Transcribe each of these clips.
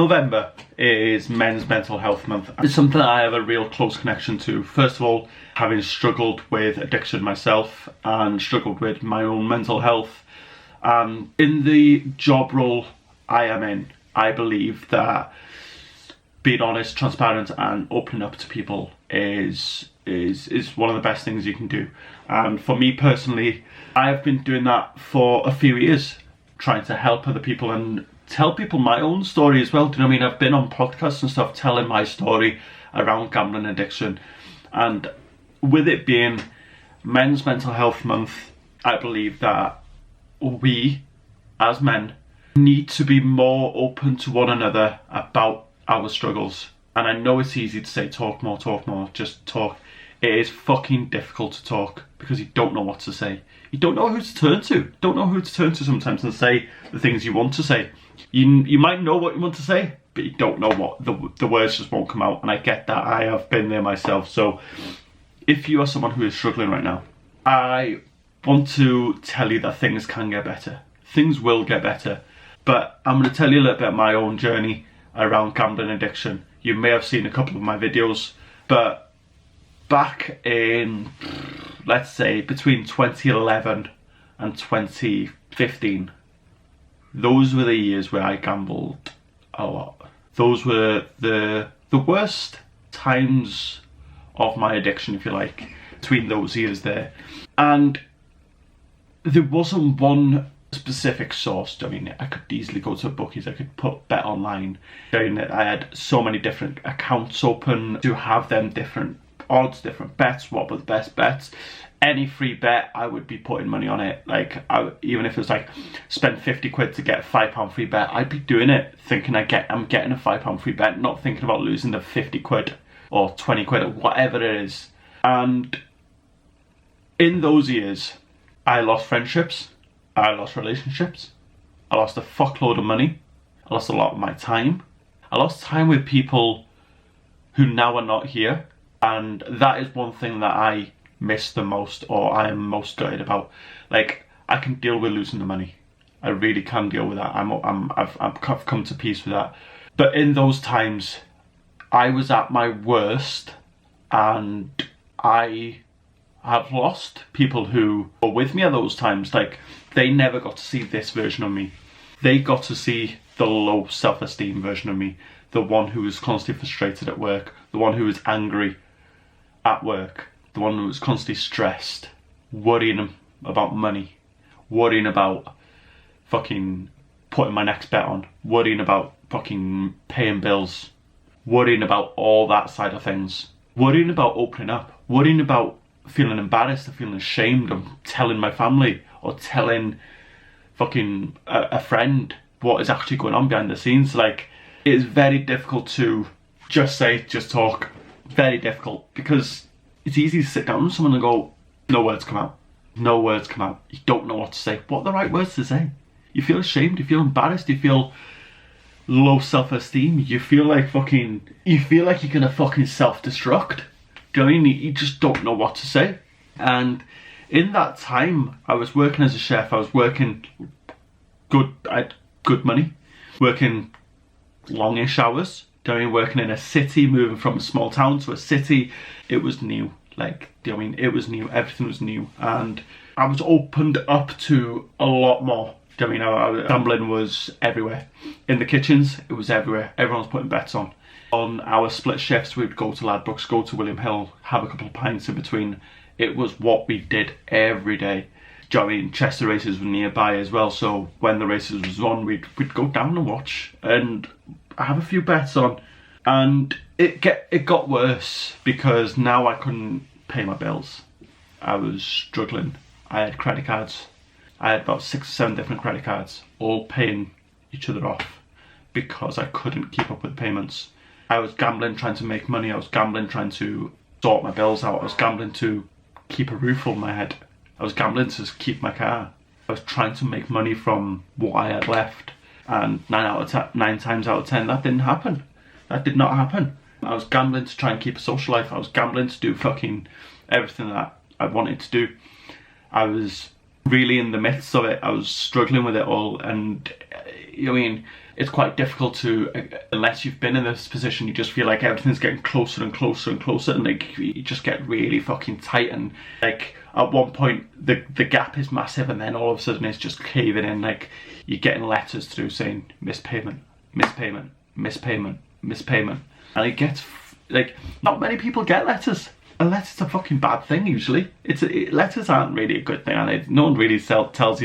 November is Men's Mental Health Month. It's something that I have a real close connection to. First of all, having struggled with addiction myself and struggled with my own mental health. In the job role I am in, I believe that being honest, transparent and opening up to people is one of the best things you can do. And for me personally, I've been doing that for a few years, trying to help other people and tell people my own story as well. Do you know what I mean? I've been on podcasts and stuff telling my story around gambling addiction. And with it being Men's Mental Health Month, I believe that we, as men, need to be more open to one another about our struggles. And I know it's easy to say talk more, just talk. It is fucking difficult to talk because you don't know what to say. You don't know who to turn to. Don't know who to turn to sometimes and say the things you want to say. You might know what you want to say, but you don't know what. The words just won't come out. And I get that. I have been there myself. So if you are someone who is struggling right now, I want to tell you that things can get better. Things will get better. But I'm going to tell you a little bit of my own journey around gambling addiction. You may have seen a couple of my videos, but back in, let's say, between 2011 and 2015, those were the years where I gambled a lot. Those were the worst times of my addiction, if you like, between those years there. And there wasn't one specific source. I mean, I could easily go to bookies, I could put bet online. I had so many different accounts open to have them different odds, different bets, what were the best bets. Any free bet, I would be putting money on it. Like, even if it was like, spend 50 quid to get a £5 free bet, I'd be doing it thinking I'm getting a £5 free bet, not thinking about losing the 50 quid or 20 quid or whatever it is. And in those years, I lost friendships, I lost relationships, I lost a fuckload of money, I lost a lot of my time. I lost time with people who now are not here. And that is one thing that I miss the most, or I am most gutted about. Like, I can deal with losing the money. I really can deal with that. I've come to peace with that. But in those times, I was at my worst, and I have lost people who were with me at those times. Like, they never got to see this version of me. They got to see the low self-esteem version of me, the one who was constantly frustrated at work, the one who was angry at work, the one who was constantly stressed, worrying about money, worrying about fucking putting my next bet on, worrying about fucking paying bills, worrying about all that side of things, worrying about opening up, worrying about feeling embarrassed or feeling ashamed of telling my family or telling fucking a friend what is actually going on behind the scenes. Like, it is very difficult to just talk. Very difficult, because it's easy to sit down with someone and go, no words come out. No words come out. You don't know what to say. What are the right words to say? You feel ashamed, you feel embarrassed, you feel low self-esteem, you feel like you're gonna fucking self-destruct. Do you know what I mean? You just don't know what to say. And in that time, I was working as a chef, I was working I had good money, working longish hours. Do you know what I mean? Working in a city, moving from a small town to a city, it was new. Like, do you know what I mean? It was new, everything was new. And I was opened up to a lot more. Do you know what I mean? Gambling was everywhere. In the kitchens, it was everywhere. Everyone was putting bets on. On our split shifts, we'd go to Ladbrokes, go to William Hill, have a couple of pints in between. It was what we did every day. Do you know what I mean? Chester races were nearby as well, so when the races was on, we'd go down and watch and have a few bets on. And it got worse because now I couldn't pay my bills. I was struggling. I had credit cards. I had about 6 or 7 different credit cards, all paying each other off because I couldn't keep up with payments. I was gambling, trying to make money. I was gambling, trying to sort my bills out. I was gambling to keep a roof over my head. I was gambling to keep my car. I was trying to make money from what I had left. And 9 times out of 10, that didn't happen. That did not happen. I was gambling to try and keep a social life. I was gambling to do fucking everything that I wanted to do. I was really in the midst of it. I was struggling with it all. And, you know what I mean, it's quite difficult to, unless you've been in this position, you just feel like everything's getting closer and closer and closer, and like you just get really fucking tight, and like at one point the gap is massive, and then all of a sudden it's just caving in. Like you're getting letters through saying missed payment, missed payment, missed payment, missed payment, and it gets like, not many people get letters. A letter's a fucking bad thing usually. Letters aren't really a good thing, and no one really sends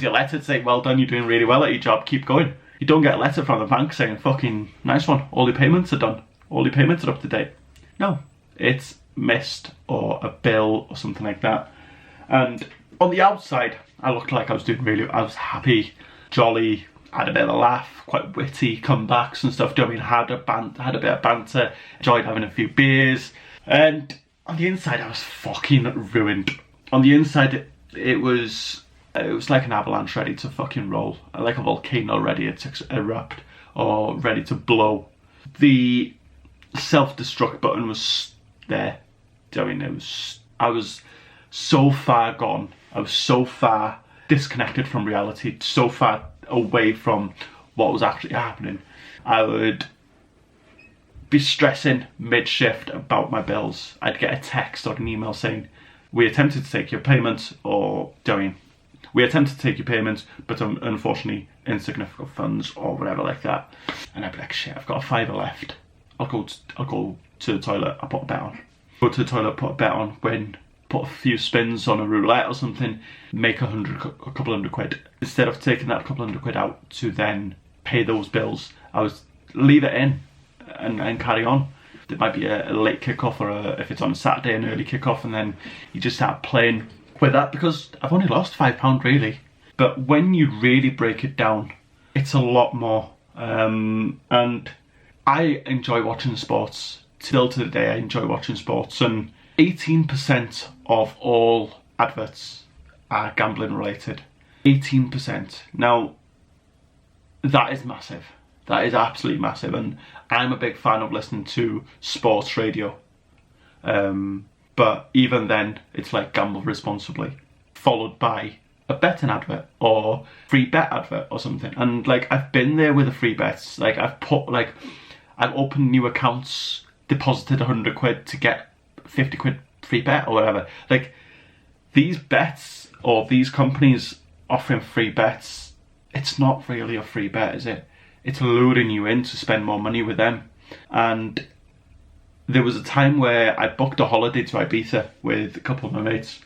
you a letter to say, well done, you're doing really well at your job, keep going. You don't get a letter from the bank saying, fucking nice one, all your payments are done, all your payments are up to date. No, it's missed, or a bill or something like that. And on the outside, I looked like I was I was happy, jolly, had a bit of a laugh, quite witty comebacks and stuff. I mean, had a bit of banter, enjoyed having a few beers, and on the inside I was fucking ruined. On the inside it was like an avalanche ready to fucking roll, like a volcano ready to erupt or ready to blow. The self-destruct button was there. I mean, I was so far gone. I was so far disconnected from reality, so far away from what was actually happening. I would be stressing mid-shift about my bills. I'd get a text or an email saying, we attempted to take your payment, or we attempted to take your payment, but unfortunately insignificant funds, or whatever like that. And I'd be like, shit, I've got a £5 left. I'll go to the toilet, I'll put a bet on. Go to the toilet, put a bet on, win, put a few spins on a roulette or something, make a couple hundred quid. Instead of taking that couple hundred quid out to then pay those bills, I would leave it in and carry on. It might be a late kickoff, or if it's on a Saturday, an early kickoff, and then you just start playing with that, because I've only lost £5 really. But when you really break it down, it's a lot more. And I enjoy watching sports. Till to the day I enjoy watching sports, and 18% of all adverts are gambling related. 18%. Now, that is massive. That is absolutely massive, and I'm a big fan of listening to sports radio. But even then, it's like gamble responsibly, followed by a betting advert or free bet advert or something. And like, I've been there with the free bets. Like I've opened new accounts, deposited 100 quid to get 50 quid free bet or whatever. Like, these bets or these companies offering free bets, it's not really a free bet, is it? It's luring you in to spend more money with them. And there was a time where I booked a holiday to Ibiza with a couple of my mates,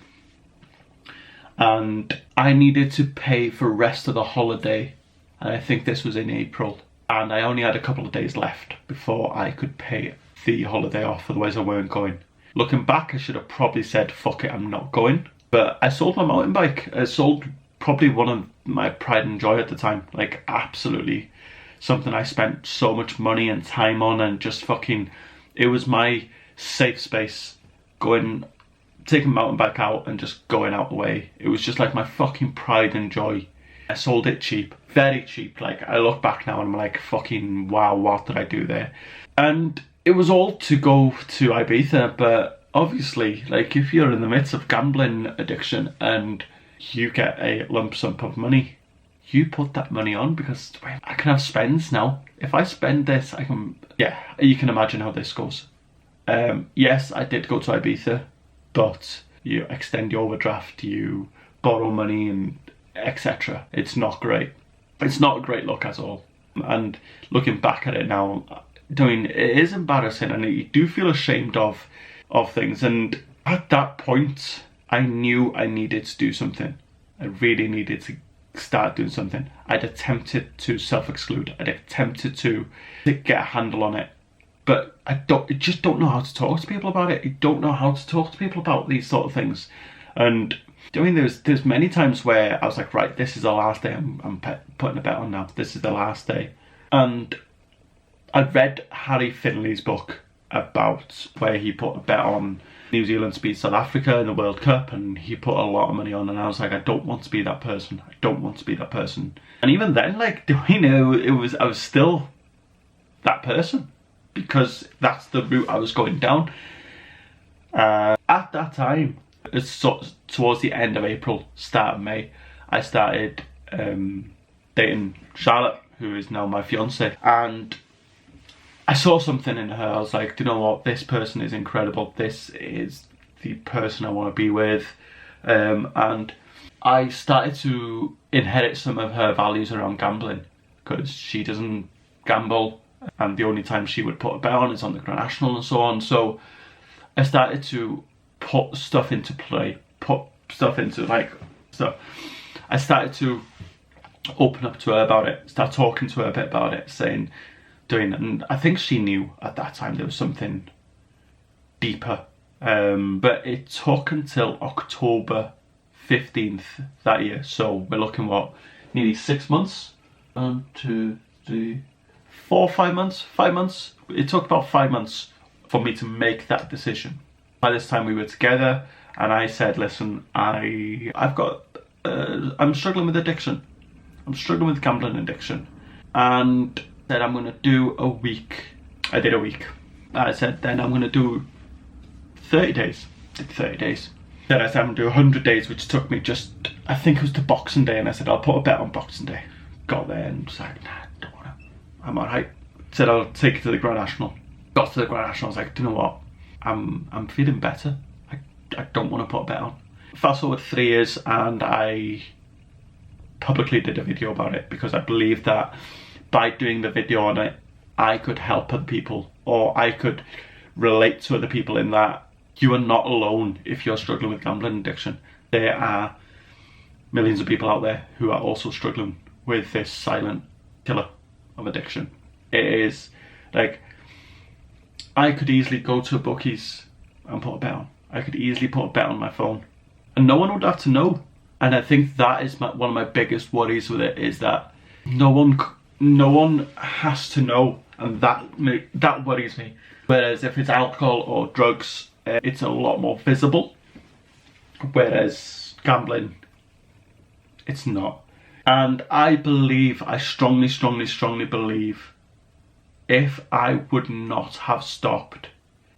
and I needed to pay for the rest of the holiday, and I think this was in April, and I only had a couple of days left before I could pay the holiday off, otherwise I weren't going. Looking back, I should have probably said, fuck it, I'm not going. But I sold my mountain bike. I sold probably one of my pride and joy at the time. Like, absolutely something I spent so much money and time on, and just fucking, it was my safe space, taking mountain bike out and just going out the way. It was just like my fucking pride and joy. I sold it cheap, very cheap. Like, I look back now and I'm like, fucking wow, what did I do there? And it was all to go to Ibiza, but obviously, like, if you're in the midst of gambling addiction and you get a lump sum of money, you put that money on, because I can have spends now. If I spend this, I can, yeah, you can imagine how this goes. Yes, I did go to Ibiza, but you extend your overdraft, you borrow money, and etc. It's not great. It's not a great look at all. And looking back at it now, it is embarrassing, and you do feel ashamed of things. And at that point, I knew I needed to do something. I really needed to start doing something. I'd attempted to self-exclude. I'd attempted to get a handle on it, but I just don't know how to talk to people about it. I don't know how to talk to people about these sort of things. And I mean, there's many times where I was like, right, this is the last day I'm putting a bet on now. This is the last day. And I'd read Harry Finley's book about where he put a bet on New Zealand to beat South Africa in the World Cup, and he put a lot of money on, and I was like, I don't want to be that person. I don't want to be that person. And even then, like, do we know, I was still that person, because that's the route I was going down. At that time, it's towards the end of April, start of May, I started dating Charlotte, who is now my fiance, and I saw something in her. I was like, do you know what? This person is incredible. This is the person I want to be with. And I started to inherit some of her values around gambling, because she doesn't gamble, and the only time she would put a bet on is on the Grand National and so on. So I started to put stuff into play, I started to open up to her about it, start talking to her a bit about it, doing it, and I think she knew at that time there was something deeper. But it took until October 15th that year, so we're looking nearly 6 months, 1, 2, 3, 4, 5 months. It took about 5 months for me to make that decision. By this time we were together, and I said, listen, I'm struggling with addiction. I'm struggling with gambling addiction, and said I'm going to do a week. I did a week. I said then I'm going to do 30 days. Did 30 days. Then I said I'm going to do 100 days, which took me I think it was to Boxing Day, and I said I'll put a bet on Boxing Day. Got there and was like, nah, don't want to. I'm alright. Said I'll take it to the Grand National. Got to the Grand National, I was like, do you know what? I'm feeling better. I don't want to put a bet on. Fast forward 3 years, and I publicly did a video about it, because I believed that by doing the video on it, I could help other people, or I could relate to other people in that you are not alone if you're struggling with gambling addiction. There are millions of people out there who are also struggling with this silent killer of addiction. It is like, I could easily go to a bookies and put a bet on. I could easily put a bet on my phone, and no one would have to know. And I think that is one of my biggest worries with it, is that no one has to know, and that worries me. Whereas if it's alcohol or drugs, it's a lot more visible. Whereas gambling, it's not. And I strongly believe, if I would not have stopped,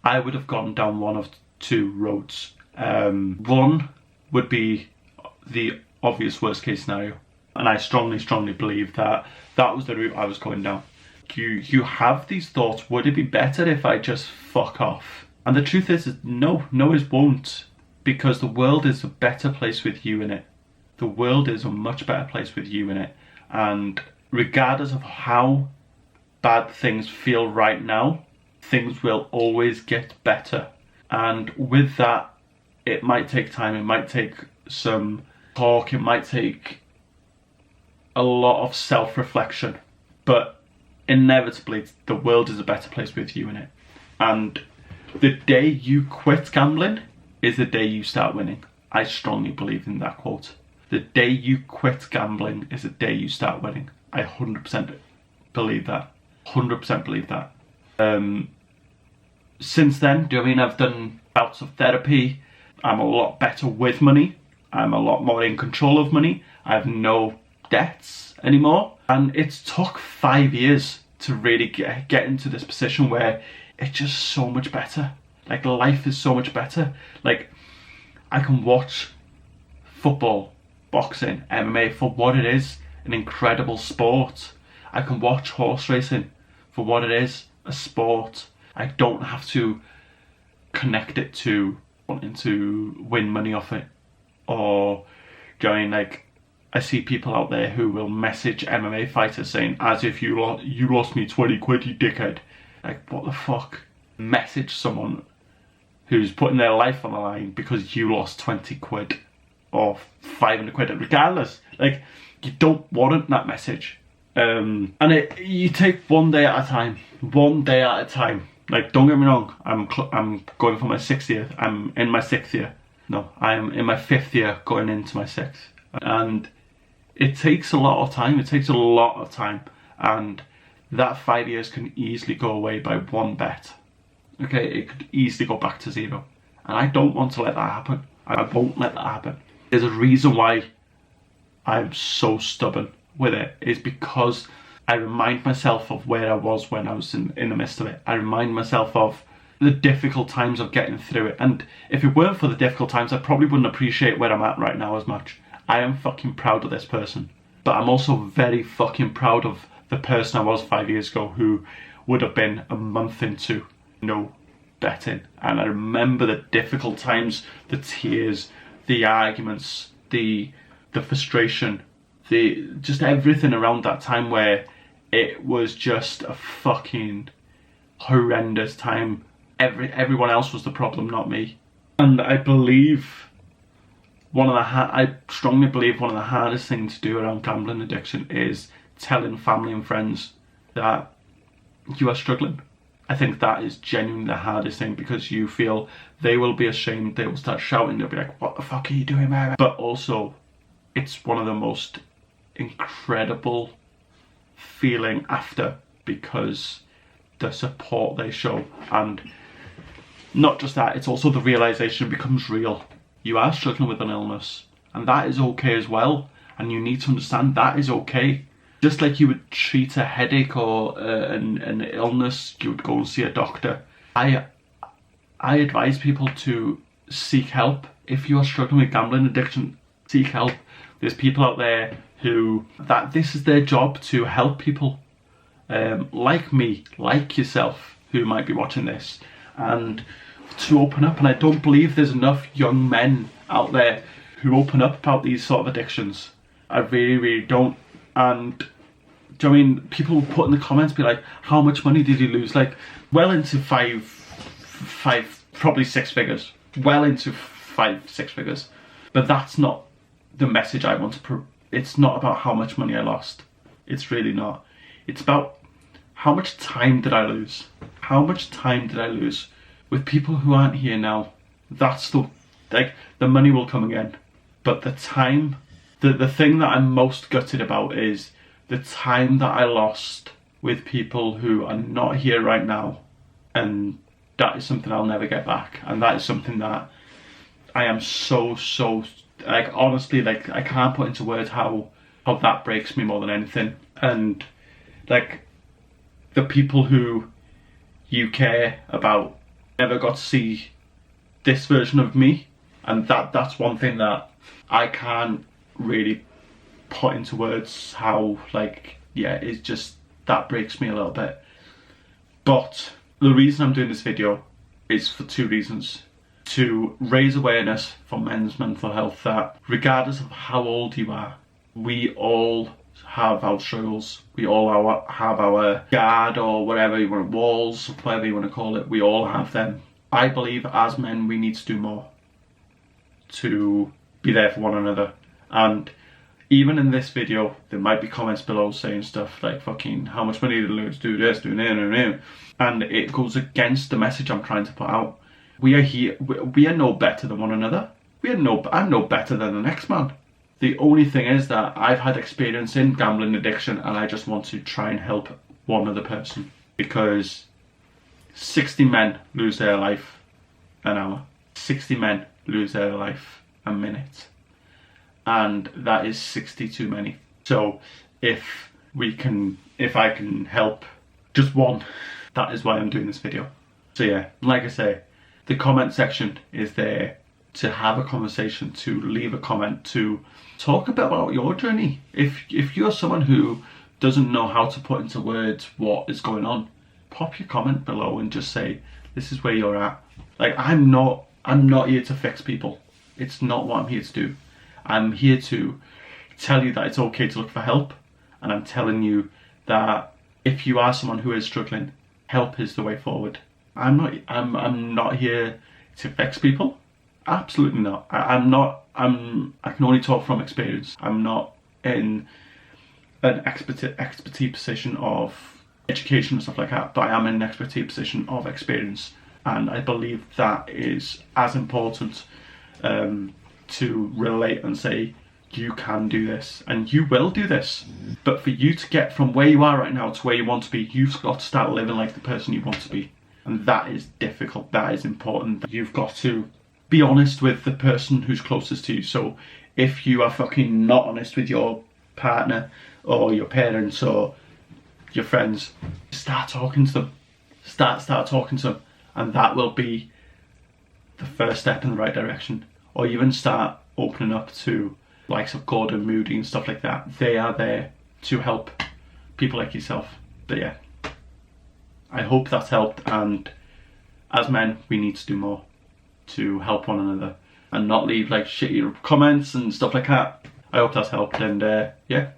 I would have gone down one of two roads. One would be the obvious worst case scenario, and I strongly believe that was the route I was going down. You have these thoughts, would it be better if I just fuck off? And the truth is no, it won't, because the world is a better place with you in it. The world is a much better place with you in it, and regardless of how bad things feel right now, things will always get better. And with that, it might take time, it might take some talk, it might take a lot of self-reflection, but inevitably the world is a better place with you in it. And the day you quit gambling is the day you start winning. I strongly believe in that quote. The day you quit gambling is the day you start winning. I 100% believe that. 100% believe that. Since then, I've done bouts of therapy. I'm a lot better with money. I'm a lot more in control of money. I have no debts anymore. And it's took 5 years to really get into this position where it's just so much better. Like, life is so much better. Like, I can watch football, boxing, MMA for what it is, an incredible sport. I can watch horse racing for what it is, a sport. I don't have to connect it to wanting to win money off it, or going like, I see people out there who will message MMA fighters saying, as if you lost me 20 quid, you dickhead. Like, what the fuck? Message someone who's putting their life on the line because you lost 20 quid or 500 quid, regardless. Like, you don't want that message. And you take one day at a time. Like, don't get me wrong, I'm going for my 6th year. I'm in my 6th year. No, I'm in my 5th year, going into my 6th. And it takes a lot of time. And that 5 years can easily go away by one bet. Okay, it could easily go back to 0. And I don't want to let that happen. I won't let that happen. There's a reason why I'm so stubborn with it. It's because I remind myself of where I was when I was in the midst of it. I remind myself of the difficult times of getting through it. And if it weren't for the difficult times, I probably wouldn't appreciate where I'm at right now as much. I am fucking proud of this person. But I'm also very fucking proud of the person I was 5 years ago, who would have been a month into no betting. And I remember the difficult times, the tears, the arguments, the frustration, just everything around that time, where it was just a fucking horrendous time. Everyone else was the problem, not me. And I believe I strongly believe one of the hardest things to do around gambling addiction is telling family and friends that you are struggling. I think that is genuinely the hardest thing, because you feel they will be ashamed, they will start shouting, they'll be like, what the fuck are you doing, man? But also, it's one of the most incredible feeling after, because the support they show, and not just that, it's also the realization becomes real. You are struggling with an illness, and that is okay as well, and you need to understand that is okay. Just like you would treat a headache or an illness, you would go and see a doctor. I advise people to seek help. If you are struggling with gambling addiction, seek help. There's people out there who, that this is their job, to help people like me, like yourself, who might be watching this, and to open up. And I don't believe there's enough young men out there who open up about these sort of addictions. I really, really don't. And do you know what I mean? People will put in the comments, be like, how much money did you lose? Like, well into five, probably six figures. Well into 5-6 figures. But that's not the message I want to it's not about how much money I lost. It's really not. It's about how much time did I lose? How much time did I lose with people who aren't here now? That's the money will come again. But the time, the thing that I'm most gutted about is the time that I lost with people who are not here right now. And that is something I'll never get back. And that is something that I am so, like, honestly, like, I can't put into words how that breaks me more than anything. And like, the people who you care about never got to see this version of me, and that's one thing that I can't really put into words how, like, yeah, it's just, that breaks me a little bit. But the reason I'm doing this video is for two reasons. To raise awareness for men's mental health, that regardless of how old you are, we all have our struggles. We all have our guard, or whatever you want, walls, whatever you want to call it. We all have them. I believe as men we need to do more to be there for one another. And even in this video, there might be comments below saying stuff like, fucking, how much money did you lose, do this, do that, and it goes against the message I'm trying to put out. We are here, we are no better than one another. I'm no better than the next man. The only thing is that I've had experience in gambling addiction, and I just want to try and help one other person. Because 60 men lose their life an hour. 60 men lose their life a minute. And that is 60 too many. So if I can help just one, that is why I'm doing this video. So yeah, like I say, the comment section is there to have a conversation, to leave a comment, to talk a bit about your journey. If you're someone who doesn't know how to put into words what is going on, pop your comment below and just say, this is where you're at. Like, I'm not here to fix people. It's not what I'm here to do. I'm here to tell you that it's okay to look for help, and I'm telling you that if you are someone who is struggling, help is the way forward. I'm not here to fix people. Absolutely not. I can only talk from experience. I'm not in an expertise position of education and stuff like that, but I am in an expertise position of experience, and I believe that is as important to relate and say, you can do this and you will do this. But for you to get from where you are right now to where you want to be, you've got to start living like the person you want to be. And that is difficult, that is important. You've got to be honest with the person who's closest to you. So if you are fucking not honest with your partner or your parents or your friends, start talking to them. Start talking to them. And that will be the first step in the right direction. Or even start opening up to likes of Gordon Moody and stuff like that. They are there to help people like yourself. But yeah, I hope that's helped, and as men we need to do more to help one another and not leave like shitty comments and stuff like that. I hope that's helped, and yeah,